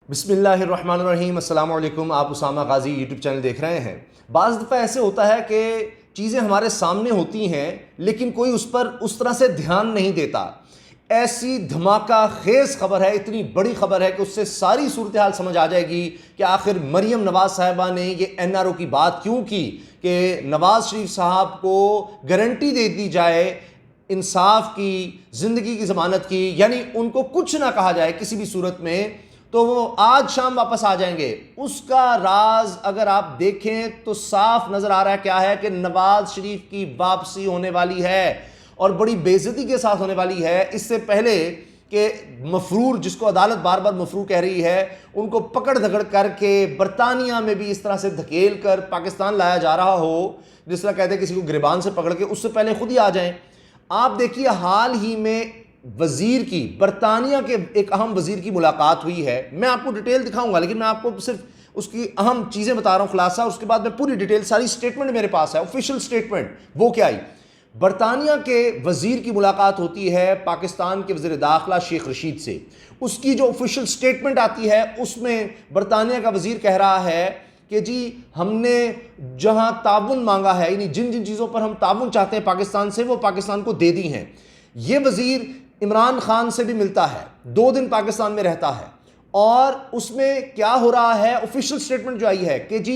बिस्मिल्लाहिर्रहमानिर्रहीम। अस्सलाम वालेकुम। आप उसामा गाजी यूट्यूब चैनल देख रहे हैं। बाज़ दफ़ा ऐसे होता है कि चीज़ें हमारे सामने होती हैं लेकिन कोई उस पर उस तरह से ध्यान नहीं देता। ऐसी धमाका खेज़ खबर है, इतनी बड़ी खबर है कि उससे सारी सूरत हाल समझ आ जाएगी कि आखिर मरियम नवाज़ साहिबा ने ये NRO की बात क्यों की कि नवाज़ शरीफ साहब को गारंटी दे दी जाए इंसाफ की, ज़िंदगी की ज़मानत की, यानी उनको कुछ ना कहा जाए किसी भी सूरत में, तो वो आज शाम वापस आ जाएंगे। उसका राज अगर आप देखें तो साफ नजर आ रहा है क्या है कि नवाज शरीफ की वापसी होने वाली है और बड़ी बेइज्जती के साथ होने वाली है। इससे पहले कि मफरूर, जिसको अदालत बार बार मफरूर कह रही है, उनको पकड़ धकड़ करके बरतानिया में भी इस तरह से धकेल कर पाकिस्तान लाया जा रहा हो, जिस तरह कहते हैं किसी को गिरबान से पकड़ के, उससे पहले खुद ही आ जाएं। आप देखिए हाल ही में वजीर की, बरतानिया के एक अहम वजीर की मुलाकात हुई है। मैं आपको डिटेल दिखाऊंगा लेकिन मैं आपको सिर्फ उसकी अहम चीज़ें बता रहा हूँ, खुलासा। उसके बाद में पूरी डिटेल, सारी स्टेटमेंट मेरे पास है, ऑफिशियल स्टेटमेंट। वो क्या आई? बरतानिया के वजीर की मुलाकात होती है पाकिस्तान के वज़ीर दाखिला शेख रशीद से। उसकी जो ऑफिशियल स्टेटमेंट आती है उसमें बरतानिया का वजीर कह रहा है कि जी हमने जहां ताउन मांगा है, यानी जिन जिन चीज़ों पर हम ताउन चाहते हैं पाकिस्तान से, वो पाकिस्तान को दे दी हैं। ये वजीर इमरान खान से भी मिलता है, 2 दिन पाकिस्तान में रहता है, और उसमें क्या हो रहा है, ऑफिशियल स्टेटमेंट जो आई है कि जी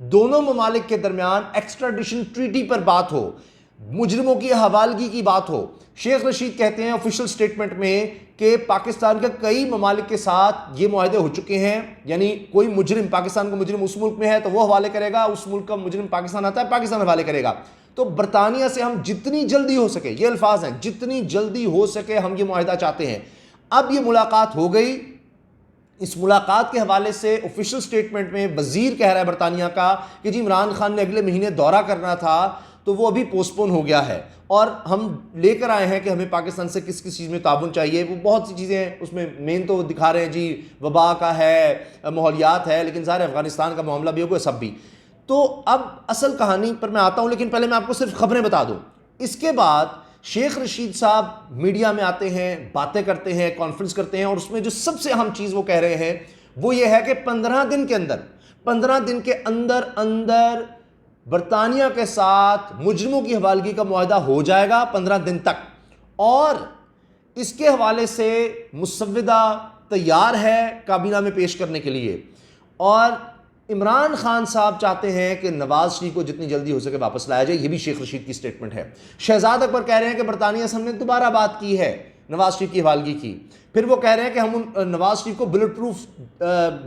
दोनों ममालिक के दरमियान एक्स्ट्राडिशन ट्रीटी पर बात हो, मुजरिमों की हवालगी की बात हो। शेख रशीद कहते हैं ऑफिशियल स्टेटमेंट में कि पाकिस्तान के कई ममालिक के साथ ये मुआहदे हो चुके हैं, यानी कोई मुजरिम, पाकिस्तान का मुजरिम उस मुल्क में है तो वो हवाले करेगा, उस मुल्क का मुजरिम पाकिस्तान आता है, पाकिस्तान हवाले करेगा। तो बरतानिया से हम जितनी जल्दी हो सके, ये अल्फाज हैं, जितनी जल्दी हो सके हम ये मुआहदा चाहते हैं। अब ये मुलाकात हो गई। इस मुलाकात के हवाले से ऑफिशियल स्टेटमेंट में वजीर कह रहा है बरतानिया का कि जी इमरान खान ने अगले महीने दौरा करना था तो वो अभी पोस्टपोन हो गया है, और हम लेकर आए हैं कि हमें पाकिस्तान से किस किस चीज़ में ताबुन चाहिए। वो बहुत सी चीज़ें उसमें मेन तो दिखा रहे हैं जी, वबा का है, माहौलियात है, लेकिन ज़ाहिर अफगानिस्तान का मामला भी होगा, सब भी। तो अब असल कहानी पर मैं आता हूँ, लेकिन पहले मैं आपको सिर्फ खबरें बता दूँ। इसके बाद शेख रशीद साहब मीडिया में आते हैं, बातें करते हैं, कॉन्फ्रेंस करते हैं, और उसमें जो सबसे अहम चीज़ वो कह रहे हैं वो ये है कि 15 दिन के अंदर, 15 दिन के अंदर अंदर बरतानिया के साथ मुजरिमों की हवालगी का मुआहदा हो जाएगा 15 दिन तक, और इसके हवाले से मुसव्विदा तैयार है काबीना में पेश करने के लिए। और इमरान खान साहब चाहते हैं कि नवाज शरीफ को जितनी जल्दी हो सके वापस लाया जाए। ये भी शेख रशीद की स्टेटमेंट है। शहजाद अकबर कह रहे हैं कि बरतानिया से हमने दोबारा बात की है नवाज शरीफ की हवालगी की। फिर वो कह रहे हैं कि हम नवाज शरीफ को बुलेट प्रूफ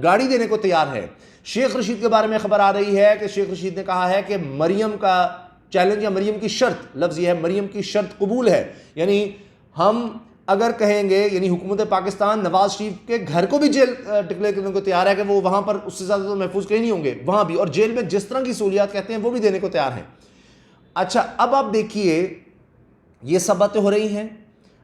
गाड़ी देने को तैयार है। शेख रशीद के बारे में खबर आ रही है कि शेख रशीद ने कहा है कि मरियम का चैलेंज, या मरियम की शर्त, लफ्ज़ यह है मरियम की शर्त कबूल है, यानी हम अगर कहेंगे, यानी हुकूमत पाकिस्तान नवाज शरीफ के घर को भी जेल डिक्लेयर करने को तैयार है कि वो वहाँ पर उससे ज़्यादा तो महफूज कहीं नहीं होंगे, वहाँ भी, और जेल में जिस तरह की सहूलियात कहते हैं वो भी देने को तैयार हैं। अच्छा, अब आप देखिए ये सब बातें हो रही हैं।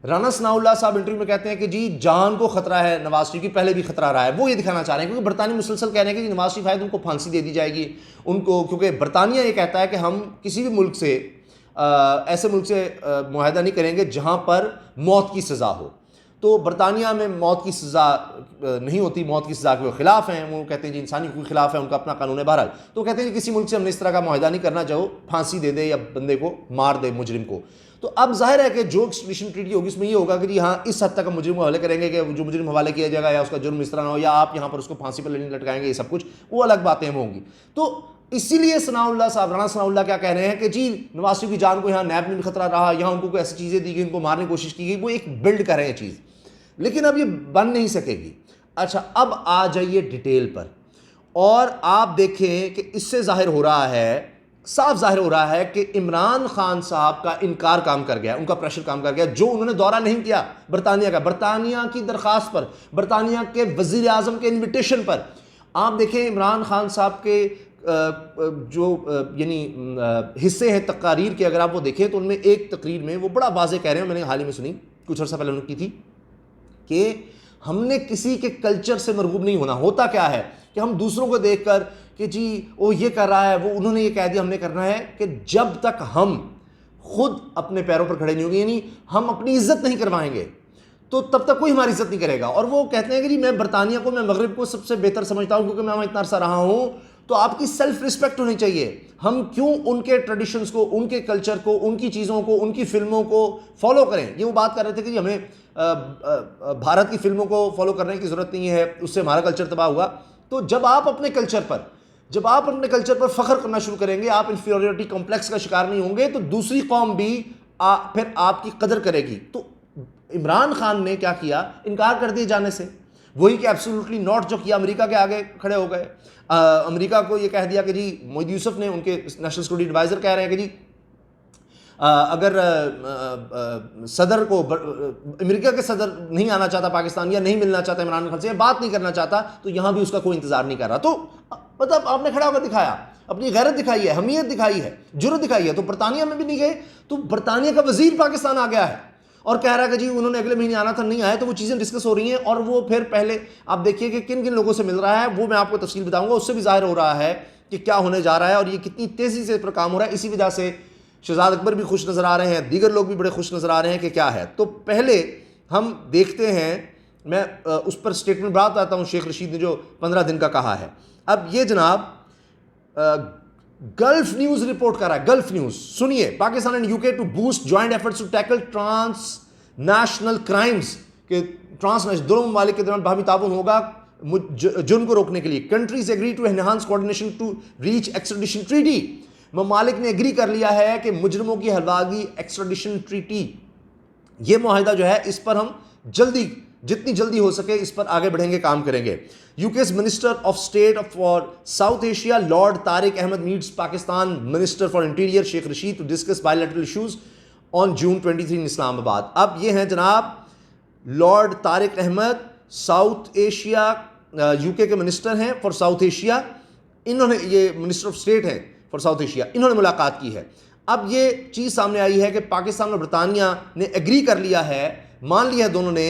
राना सनाउल्लाह साहब इंटरव्यू में कहते हैं कि जी जान को खतरा है नवाज शरीफ की, पहले भी खतरा रहा है। वो ये दिखाना चाह रहे हैं, क्योंकि बरतानिया मुसलसल कह रहे हैं कि नवाज शरीफ आए तो उनको फांसी दे दी जाएगी उनको, क्योंकि बरतानिया ये कहता है कि हम किसी भी मुल्क से, ऐसे मुल्क से मुआहदा नहीं करेंगे जहाँ पर मौत की सज़ा हो। तो बरतानिया में मौत की सज़ा नहीं होती, मौत की सज़ा के खिलाफ हैं। वो कहते हैं जी इंसानी के खिलाफ है, उनका अपना कानून है। बहरहाल तो कहते हैं कि किसी मुल्क से हमने इस तरह का मुआहदा नहीं करना जो फांसी दे दे या बंदे को मार दे, मुजरिम को। तो अब जाहिर है कि जो एक्स्ट्रैडिशन ट्रीटी होगी उसमें ये होगा कि जी हाँ इस हद तक हम मुजरिम को हवाले करेंगे कि जो मुजरिम हवाले किया जाएगा या उसका जुर्म इस तरह ना हो, या आप यहाँ पर उसको फांसी पर लटकाएंगे, ये सब कुछ वो अलग बातें होंगी। तो इसीलिए सनाउल्लाह साहब, राना सनाउल्लाह क्या कह रहे हैं कि जी नवाज शरीफ की जान को यहाँ नैब में भी खतरा रहा, यहाँ उनको कोई ऐसी चीज़ें दी गई, उनको मारने की कोशिश की गई, वो एक बिल्ड कर रहे हैं चीज़, लेकिन अब ये बन नहीं सकेगी। अच्छा, अब आ जाइए डिटेल पर, और आप देखें कि इससे जाहिर हो रहा है, साफ जाहिर हो रहा है कि इमरान खान साहब का इनकार काम कर गया, उनका प्रेशर काम कर गया, जो उन्होंने दौरा नहीं किया बरतानिया का, बरतानिया की दरख्वास्त पर, बरतानिया के वजीर आजम के इन्विटेशन पर। आप देखें इमरान खान साहब के जो यानी हिस्से हैं तकारीर के, अगर आप वो देखें तो उनमें एक तकरीर में वो बड़ा वाज़ेह कह रहे हैं, मैंने हाल ही में सुनी, कुछ अर्सा पहले उन्होंने की थी, कि हमने किसी के कल्चर से मरगूब नहीं होना। होता क्या है कि हम दूसरों को देखकर कि जी वो ये कर रहा है, वो उन्होंने ये कह दिया, हमने करना है, कि जब तक हम खुद अपने पैरों पर खड़े नहीं होंगे, यानी हम अपनी इज्जत नहीं करवाएंगे, तो तब तक कोई हमारी इज्जत नहीं करेगा। और वो कहते हैं कि जी मैं बरतानिया को, मैं मगरिब को सबसे बेहतर समझता हूँ क्योंकि मैं वहाँ इतना अरसा रहा हूँ। तो आपकी सेल्फ रिस्पेक्ट होनी चाहिए। हम क्यों उनके ट्रेडिशंस को, उनके कल्चर को, उनकी चीज़ों को, उनकी फिल्मों को फॉलो करें। ये वो बात कर रहे थे कि जी हमें भारत की फिल्मों को फॉलो करने की ज़रूरत नहीं है, उससे हमारा कल्चर तबाह हुआ। तो जब आप अपने कल्चर पर फ़ख्र करना शुरू करेंगे, आप इंफीरियरिटी कॉम्प्लेक्स का शिकार नहीं होंगे, तो दूसरी कौम भी फिर आपकी कदर करेगी। तो इमरान खान ने क्या किया, इनकार कर दिए जाने से। वही कि एब्सोल्युटली नॉट जो किया, अमेरिका के आगे खड़े हो गए। अमेरिका को ये कह दिया कि जी, मोदी यूसुफ ने, उनके नेशनल सिक्योरिटी एडवाइज़र कह रहे हैं कि जी अगर सदर को, अमेरिका के सदर नहीं आना चाहता पाकिस्तान, या नहीं मिलना चाहता इमरान खान से, बात नहीं करना चाहता, तो यहाँ भी उसका कोई इंतजार नहीं कर रहा। तो मतलब आपने खड़ा होकर दिखाया, अपनी गैरत दिखाई है, हमीयत दिखाई है, जुर्रत दिखाई है। तो बरतानिया में भी नहीं गए, तो बरतानिया का वजीर पाकिस्तान आ गया है और कह रहा है कि जी उन्होंने अगले महीने आना था, नहीं आया। तो वो चीज़ें डिस्कस हो रही हैं। और वो फिर पहले आप देखिए कि किन किन लोगों से मिल रहा है, वो मैं आपको तफसील बताऊंगा। उससे भी जाहिर हो रहा है कि क्या होने जा रहा है और ये कितनी तेज़ी से इस पर काम हो रहा है। इसी वजह से शहजाद अकबर भी खुश नज़र आ रहे हैं, दीगर लोग भी बड़े खुश नज़र आ रहे हैं कि क्या है। तो पहले हम देखते हैं, मैं उस पर स्टेटमेंट बात आता हूँ शेख रशीद ने जो 15 दिन का कहा है। अब ये जनाब गल्फ न्यूज़ रिपोर्ट कर रहा है। गल्फ न्यूज़ सुनिए, Pakistan and UK to boost joint efforts to tackle transnational crimes, के ट्रांसनेशनल दोनों ममालिक के दरमियान बाहमी ताउन होगा जुर्म को रोकने के लिए। Countries agree to enhance coordination to reach extradition treaty. ममालिक ने एग्री कर लिया है कि मुजरमों की हलवागी एक्सट्राडिशन ट्रीटी, ये मुआहिदा जो है, इस पर हम जल्दी, जितनी जल्दी हो सके इस पर आगे बढ़ेंगे, काम करेंगे। UK's minister of state for South Asia lord Tariq Ahmad meets Pakistan minister for interior Sheikh Rashid to discuss bilateral issues on June 23 in Islamabad. अब ये हैं जनाब lord Tariq Ahmad, South Asia, UK के मिनिस्टर हैं फॉर साउथ एशिया। इन्होंने, ये मिनिस्टर ऑफ स्टेट हैं फॉर साउथ एशिया, इन्होंने मुलाकात की है। अब ये चीज़ सामने आई है कि पाकिस्तान और बरतानिया ने एग्री कर लिया है, मान लिया दोनों ने,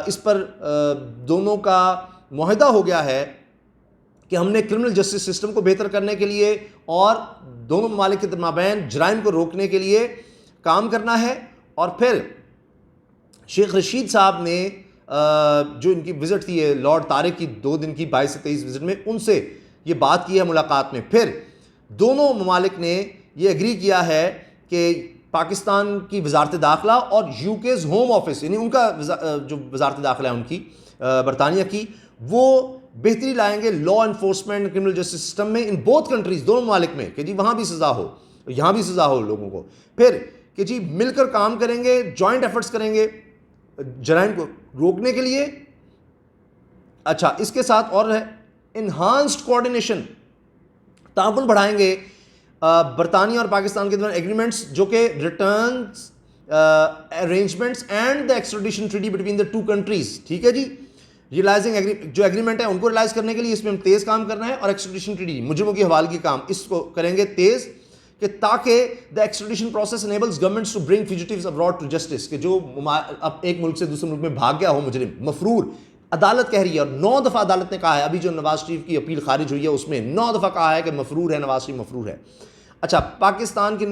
इस पर दोनों का मुआहिदा हो गया है कि हमने क्रिमिनल जस्टिस सिस्टम को बेहतर करने के लिए और दोनों ममालिक के माबैन जराइम को रोकने के लिए काम करना है। और फिर शेख रशीद साहब ने जो इनकी विज़िट थी लॉर्ड तारिक की 2 दिन की 22 से 23 विज़िट में, उनसे ये बात की है मुलाकात में। फिर दोनों ममालिक ने ये एग्री किया है कि पाकिस्तान की वजारत दाखिला और यूकेज़ होम ऑफिस, यानी उनका जो वजारत दाखिला है उनकी, बरतानिया की, वो बेहतरी लाएंगे law enforcement criminal justice system में इन बोथ कंट्रीज, दोनों ममालिक में, कि जी वहाँ भी सज़ा हो, यहाँ भी सज़ा हो लोगों को। फिर कि जी मिलकर काम करेंगे, जॉइंट एफर्ट्स करेंगे जराइम को रोकने के लिए। अच्छा, इसके साथ और है इन्हांस्ड कोऑर्डिनेशन, ताउन बढ़ाएंगे बरतानिया और पाकिस्तान के दरमियान एग्रीमेंट्स, जो कि returns arrangements and the extradition treaty between the 2 countries. ठीक है जी, रियलाइजिंग जो एग्रीमेंट है उनको रियलाइज करने के लिए इसमें हम तेज़ काम करना है। और एक्सट्राडिशन ट्रीटी, मुजरिमों की हवालगी काम, इसको करेंगे तेज़, कि ताकि the extradition process enables governments to bring fugitives abroad to justice, कि जो अब एक मुल्क से दूसरे मुल्क में भाग गया हो मुजरिम, मफरूर, अदालत कह रही है, और 9 दफ़ा अदालत ने कहा है, अभी जो नवाज शरीफ की अपील खारिज हुई है उसमें 9 दफ़ा कहा है कि मफरूर है, नवाज शरीफ मफरूर है। अच्छा, Pakistani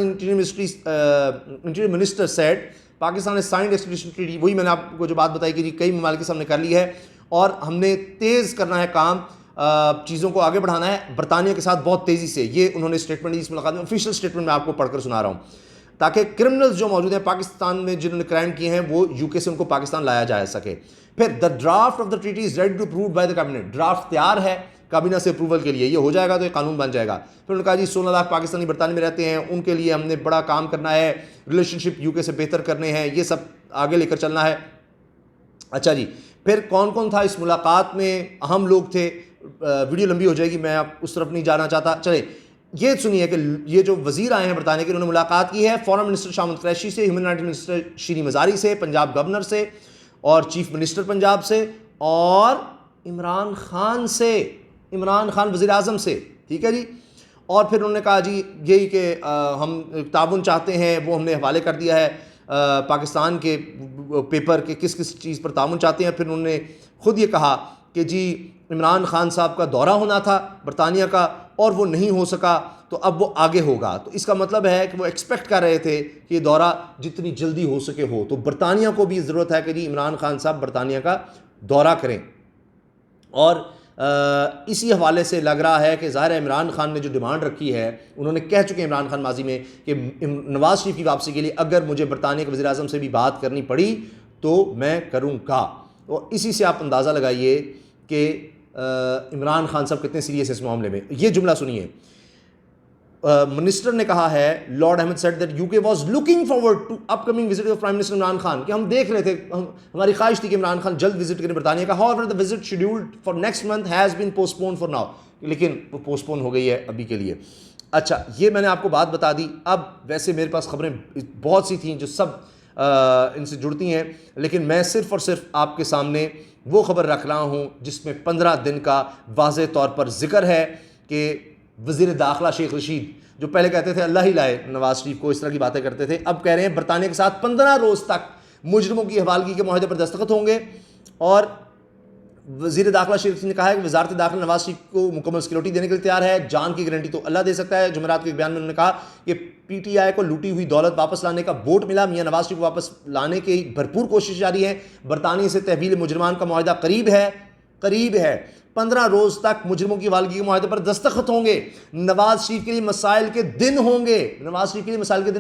interior minister said Pakistan ने साइंड एक्सट्राडिशन ट्रीटी, वही मैंने आपको जो बात बताई कि जी कई ममालिक के सामने कर ली है और हमने तेज़ करना है काम, चीज़ों को आगे बढ़ाना है बरतानिया के साथ बहुत तेज़ी से। ये उन्होंने स्टेटमेंट दी इस मुलाकात में, ऑफिशियल स्टेटमेंट मैं आपको पढ़कर सुना रहा हूँ, ताकि क्रिमिनल्स जो मौजूद हैं पाकिस्तान में जिन्होंने क्राइम किए हैं वो यूके से उनको पाकिस्तान लाया जा सके। फिर the draft of the treaty is ready to approved by the cabinet, draft तैयार है काबीना से अप्रूवल के लिए, ये हो जाएगा तो ये कानून बन जाएगा। फिर उन्होंने कहा जी 16 लाख पाकिस्तानी बरतानिया में रहते हैं, उनके लिए हमने बड़ा काम करना है, रिलेशनशिप यूके से बेहतर करने हैं, ये सब आगे लेकर चलना है। अच्छा जी, फिर कौन कौन था इस मुलाकात में, अहम लोग थे, वीडियो लंबी हो जाएगी, मैं आप उस तरफ नहीं जाना चाहता। चले ये सुनिए कि ये जो वजीर आए हैं बरतानिया के, उन्होंने मुलाकात की है फॉरेन मिनिस्टर शामिद कुरैशी से, ह्यूमन राइट्स मिनिस्टर शीरी मजारी से, पंजाब गवर्नर से और चीफ मिनिस्टर पंजाब से, और इमरान खान से, इमरान खान वज़ीर आज़म से। ठीक है जी, और फिर उन्होंने कहा जी यही कि हम ताउन चाहते हैं, वो हमने हवाले कर दिया है पाकिस्तान के पेपर के किस किस चीज़ पर ताउन चाहते हैं। फिर उन्होंने ख़ुद ये कहा कि जी इमरान खान साहब का दौरा होना था बरतानिया का, और वो नहीं हो सका तो अब वो आगे होगा। तो इसका मतलब है कि वो एक्सपेक्ट कर रहे थे कि ये दौरा जितनी जल्दी हो सके हो। तो बरतानिया को भी ज़रूरत है कि जी इमरान खान साहब बरतानिया का दौरा करें। और इसी हवाले से लग रहा है कि ज़ाहिर है इमरान खान ने जो डिमांड रखी है, उन्होंने कह चुके हैं इमरान खान माजी में कि नवाज़ शरीफ की वापसी के लिए अगर मुझे बरतानिया के वज़ीर-ए-आज़म से भी बात करनी पड़ी तो मैं करूँगा। और इसी से आप अंदाज़ा लगाइए कि इमरान खान साहब कितने सीरियस है इस मामले में। ये जुमला सुनिए, मिनिस्टर ने कहा है, lord Ahmad said that UK was looking forward to upcoming visit of prime minister Imran Khan, कि हम देख रहे थे, हमारी ख्वाहिश थी कि इमरान खान जल्द विजिट करें बरतानिया का। However the visit scheduled for next month has been postpone for now, लेकिन वो पोस्टपोन हो गई है अभी के लिए। अच्छा, ये मैंने आपको बात बता दी। अब वैसे मेरे पास खबरें बहुत सी थी जो सब इनसे जुड़ती हैं, लेकिन मैं सिर्फ और सिर्फ आपके सामने वो खबर रख रहा हूँ जिसमें 15 दिन का वाज़े तौर पर जिक्र है कि वज़ीर दाखिला शेख रशीद, जो पहले कहते थे अल्लाह ही लाए नवाज शरीफ को, इस तरह की बातें करते थे, अब कह रहे हैं बरतानिया के साथ 15 रोज़ तक मुजरिमों की हवालगी के माहदे पर दस्तखत होंगे। और वज़ीर दाखिला शेख रशीद ने कहा है कि वज़ारत दाखिला नवाज शरीफ को मुकम्मल सिक्योरिटी देने के लिए तैयार है, जान की गारंटी तो अल्लाह दे सकता है। जुमेरात के एक बयान में उन्होंने कहा कि PTI को लूटी हुई दौलत वापस लाने का वोट मिला, मियां नवाज शरीफ को वापस लाने की भरपूर कोशिश जारी है। बरतानिया से तहवील मुजरमान का माहदा करीब है। 15 रोज़ तक मुजरिमों की हवालगी के माहदे पर दस्तखत होंगे। नवाज शरीफ के लिए मसाइल के दिन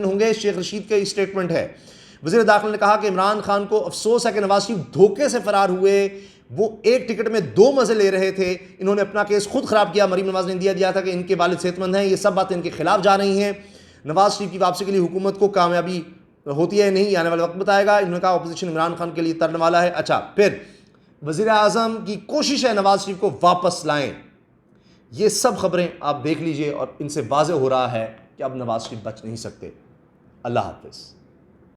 होंगे, शेख रशीद का स्टेटमेंट है। वज़ीर दाखिला ने कहा कि इमरान खान को अफसोस है कि नवाज शरीफ धोखे से फरार हुए, वो एक टिकट में 2 मज़े ले रहे थे, इन्होंने अपना केस खुद ख़राब किया। मरीम नवाज ने दिया था कि इनके वालिद सेहतमंद हैं, ये सब बातें इनके खिलाफ जा रही हैं। नवाज शरीफ की वापसी के लिए हुकूमत को कामयाबी होती है नहीं, आने वाला वक्त बताएगा। इन्होंने कहा अपोजिशन इमरान खान के लिए तरने वाला है। अच्छा, फिर वज़ीर आज़म की कोशिश है नवाज शरीफ को वापस लाएं। ये सब खबरें आप देख लीजिए और इनसे वाज़ेह हो रहा है कि अब नवाज शरीफ बच नहीं सकते। अल्लाह हाफ़िज़।